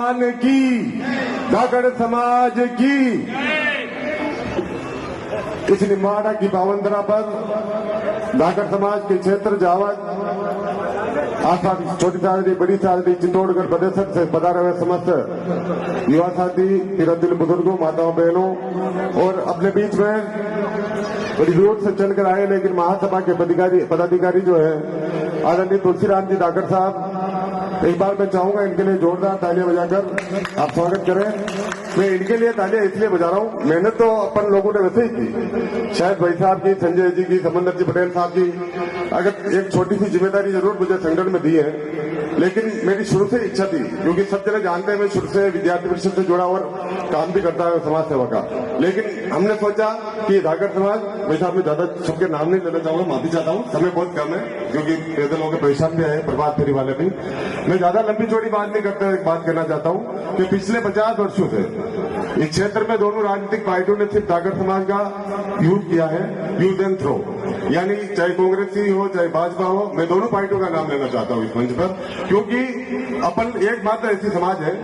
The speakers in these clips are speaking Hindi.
की धाकड़ समाज की इस निम्बाड़ा की पावनधरा पर धाकड़ समाज के क्षेत्र जावत आसपास छोटी सारदी बड़ी सारदी चित्तौड़गढ़ प्रदेश से पधारे हुए समस्त युवा साथी तिरंदिल बुजुर्गों माताओं बहनों और अपने बीच में बड़ी दूर से चलकर आए लेकिन महासभा के पदाधिकारी जो है आदरणीय तुलसीराम जी धाकड़ साहब, एक बार मैं चाहूंगा इनके लिए जोरदार तालियां बजाकर आप स्वागत करें। मैं इनके लिए तालियां इसलिए बजा रहा हूं, मेहनत तो अपन लोगों ने वैसे ही की, शायद भाई साहब की, संजय जी की, समंदर जी पटेल साहब की, अगर एक छोटी सी जिम्मेदारी जरूर मुझे संगठन में दी है, लेकिन मेरी शुरू से इच्छा थी, क्योंकि सब जने जानते हैं मैं शुरू से विद्यार्थी परिषद से जुड़ा और काम भी करता है समाज सेवा का, लेकिन हमने सोचा कि धाकड़ समाज, मैं साहब में ज्यादा सबके नाम नहीं लेना चाहूंगा, माफी चाहता हूँ, समय बहुत कम है क्योंकि पैदल होकर परेशान भी आए, प्रभात फेरी वाले भी। मैं ज्यादा लंबी चौड़ी बात नहीं करता, एक बात कहना चाहता हूँ कि पिछले 50 वर्षों से इस क्षेत्र में दोनों राजनीतिक पार्टियों ने सिर्फ धाकड़ समाज का यूज किया है, यूज एंड थ्रो, यानी चाहे कांग्रेस ही हो चाहे भाजपा हो, मैं दोनों पार्टियों का नाम लेना चाहता हूँ इस मंच पर, क्योंकि अपन एकमात्र ऐसी समाज है,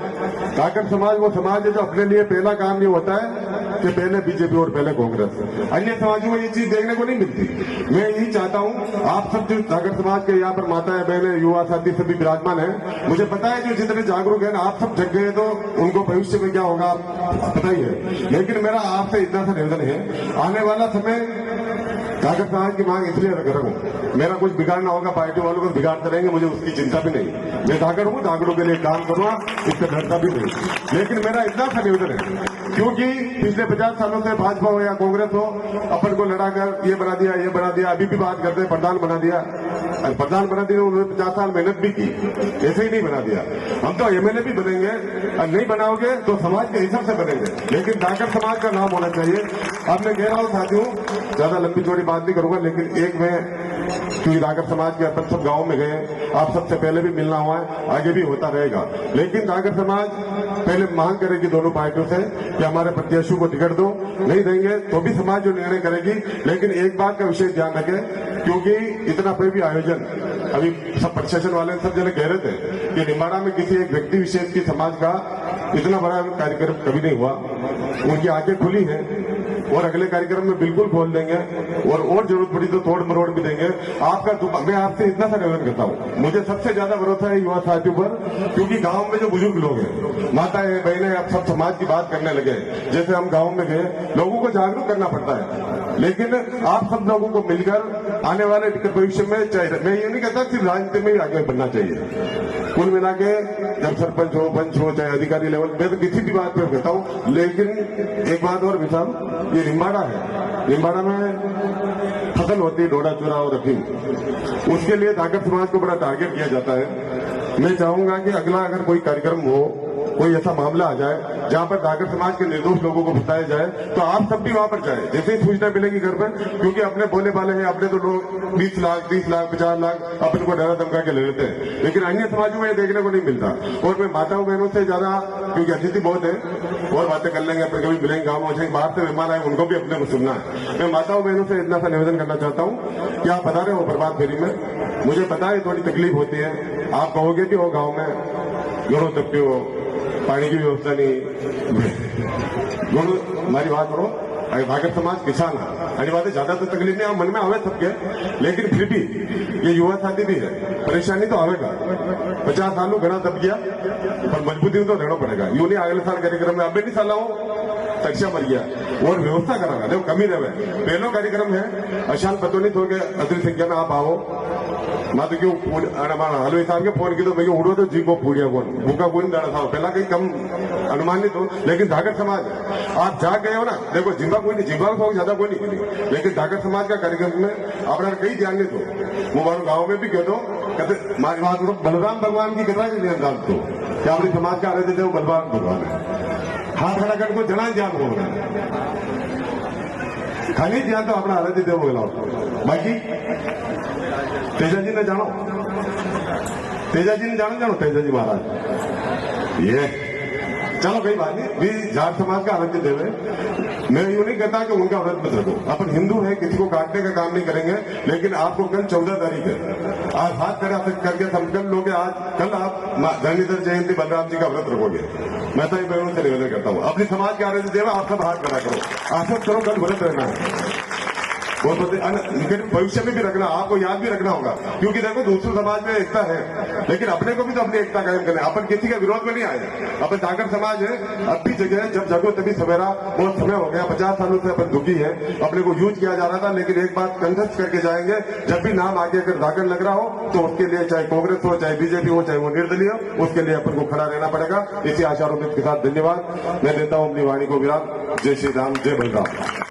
धाकड़ समाज वो समाज है जो अपने लिए पहला काम ये होता है कि पहले बीजेपी और पहले कांग्रेस। अन्य समाजों में ये चीज देखने को नहीं मिलती। मैं यही चाहता हूँ आप सब जो धाकड़ समाज के यहाँ पर माताएं बहनें युवा साथी सभी विराजमान है, मुझे पता है जो जितने जागरूक है ना, आप सब जग गए तो उनको भविष्य में क्या होगा पता ही है, लेकिन मेरा आपसे इतना सा निवेदन है, आने वाला समय धाकड़ समाज की मांग इसलिए रख रहा हूँ, मेरा कुछ बिगाड़ना होगा पार्टी वालों को बिगाड़ते रहेंगे, मुझे उसकी चिंता भी नहीं, मैं धाकड़ हूँ, धाकड़ों के लिए काम करूंगा, इससे डरता भी नहीं, लेकिन मेरा इतना सा निवेदन है, क्योंकि पिछले 50 सालों से भाजपा हो या कांग्रेस हो, अपन को लड़ाकर ये बना दिया, अभी भी बात करते हैं प्रधान बना दिया, उन्होंने 50 साल मेहनत भी की, ऐसे ही नहीं बना दिया, हम तो एमएलए भी बनेंगे, और नहीं बनाओगे तो समाज के हिसाब से बनेंगे, लेकिन धाकड़ समाज का नाम होना चाहिए। अब मैं कह रहा हूँ साथियों, ज्यादा लंबी चौड़ी बात नहीं करूंगा, लेकिन एक मैं क्योंकि धाकड़ समाज के अपन सब गांव में गए, आप सबसे पहले भी मिलना हुआ है, आगे भी होता रहेगा, लेकिन धाकड़ समाज पहले मांग करेगी दोनों पार्टियों से कि हमारे प्रत्याशियों को टिकट दो, नहीं देंगे तो भी समाज जो निर्णय करेगी, लेकिन एक बात का विशेष ध्यान रखें, क्योंकि इतना कोई भी आयोजन अभी सब प्रशासन वाले सब जने कह रहे थे कि निम्बाड़ा में किसी एक व्यक्ति विशेष की समाज का इतना बड़ा कार्यक्रम कभी नहीं हुआ, उनकी आंखें खुली है और अगले कार्यक्रम में बिल्कुल खोल देंगे और जरूरत पड़ी तो तोड़ मरोड़ भी देंगे। मैं आपसे इतना सा निवेदन करता हूँ, मुझे सबसे ज्यादा भरोसा है युवा साथियों पर, क्योंकि गांव में जो बुजुर्ग लोग हैं, माताएं बहनें, आप सब समाज की बात करने लगे, जैसे हम गांव में गए, लोगों को जागरूक करना पड़ता है, लेकिन आप सब लोगों को मिलकर आने वाले भविष्य में, चाहे मैं ये नहीं कहता सिर्फ राजनीति में ही आगे बढ़ना चाहिए, कुल मिला के जब सरपंच हो, पंच हो, चाहे अधिकारी लेवल, मैं तो किसी भी बात पर कहता हूँ, लेकिन एक बात और भी साहब, ये निम्बाड़ा है, निम्बाड़ा में फसल होती है डोडा चूरा और अफीम, उसके लिए धाकड़ समाज को बड़ा टारगेट किया जाता है। मैं चाहूंगा कि अगला अगर कोई कार्यक्रम हो, कोई ऐसा मामला आ जाए जहां पर धाकड़ समाज के निर्दोष लोगों को बताया जाए, तो आप सब भी वहां पर जाए, जैसे ही सूचना मिलेगी घर पर, क्योंकि अपने बोले वाले हैं, अपने तो लोग 20 लाख 30 लाख 50 लाख अपन को डरा धमका के ले लेते हैं, लेकिन अन्य समाजों में ये देखने को नहीं मिलता। और मैं माताओं बहनों से ज्यादा, क्योंकि अतिथि बहुत है और बातें कर लेंगे, अपने कभी मिलेंगे गाँव में, बाहर से मेहमान आए उनको भी अपने को सुनना है, मैं माताओं बहनों से इतना सा निवेदन करना चाहता हूँ कि आप पधारे हो प्रभात फेरी में, मुझे पता है थोड़ी तकलीफ होती है, आप कहोगे भी हो गाँव में घरों तक भी हो, पानी की व्यवस्था नहीं, हमारी बात करो, धाकड़ समाज किसान है, अरे बात है, ज्यादा तो तकलीफ नहीं मन में आवे सबके, लेकिन फिर भी ये युवा साथी भी है, परेशानी तो आवेगा, 50 सालों घना दब गया, पर मजबूती तो रहना पड़ेगा, यूं नहीं अगले साल कार्यक्रम में, अब नहीं साल तक्षा मर गया और व्यवस्था कराना, देखो कमी रहे, पहला कार्यक्रम है, अशांत पतोनित हो गया, अतिरिक्त संख्या में आप आओ, मैं तो क्यों हलवे साहब के फोन की तो भैया उड़ो तो जी को पूड़िया कौन भूखा कोई नहीं था, पहला कहीं कम अनुमानित हो, लेकिन धाकड़ समाज है, आप जा गए हो ना, देखो जिम्बा कोई नहीं, जिम्बा को ज्यादा कोई नहीं, लेकिन धाकड़ समाज का कार्यक्रम में अपना कई ध्यान नहीं दो, वो मारो गाँव में भी कह दो, कहते मारी बात करो, बलराम भगवान की कथा के ध्यान दो, क्या अपनी समाज का आराध्य थे वो बलराम भगवान है, हाथ खड़ा कर को जना ध्यान होगा, खाली ध्यान तो अपना आराध्य देव बोला, बाकी तेजाजी ने जानो, तेजाजी महाराज, ये चलो कोई बात नहीं, भी जाट समाज का आराध्य देव है, मैं यूं नहीं कहता कि उनका व्रत मत रखो, अपन हिंदू है, किसी को काटने का काम नहीं करेंगे, लेकिन आपको कल 14 तारीख है, आज हाथ खड़ा करके संकल्प लोगे, आज कल आप धरणीधर जयंती बलराम जी का व्रत रखोगे। मैं तो बहनों से निवेदन करता हूँ, अपनी समाज के आगे देवा आप सब हाथ खड़ा करो, आप सब करो, कल व्रत रहना है। बहुत भविष्य में भी रखना, आपको याद भी रखना होगा, क्योंकि देखो दूसरे समाज में एकता है, लेकिन अपने को भी तो अपनी एकता कायम करना है। अपन किसी के विरोध में नहीं आए, अपन जागर समाज है, अब भी जगह है, जब जगो तभी सवेरा। बहुत समय हो गया, 50 सालों से अपन दुखी है, अपने को यूज किया जा रहा था, लेकिन एक बात कंठस्थ करके जाएंगे, जब भी नाम आगे अगर जागर लग रहा हो तो उसके लिए चाहे कांग्रेस हो, चाहे बीजेपी हो, चाहे वो निर्दलीय हो, उसके लिए अपन को खड़ा रहना पड़ेगा। इसी आशा उम्मीद के साथ धन्यवाद मैं देता हूं अपनी वाणी को विराम। जय श्री राम, जय बलराम।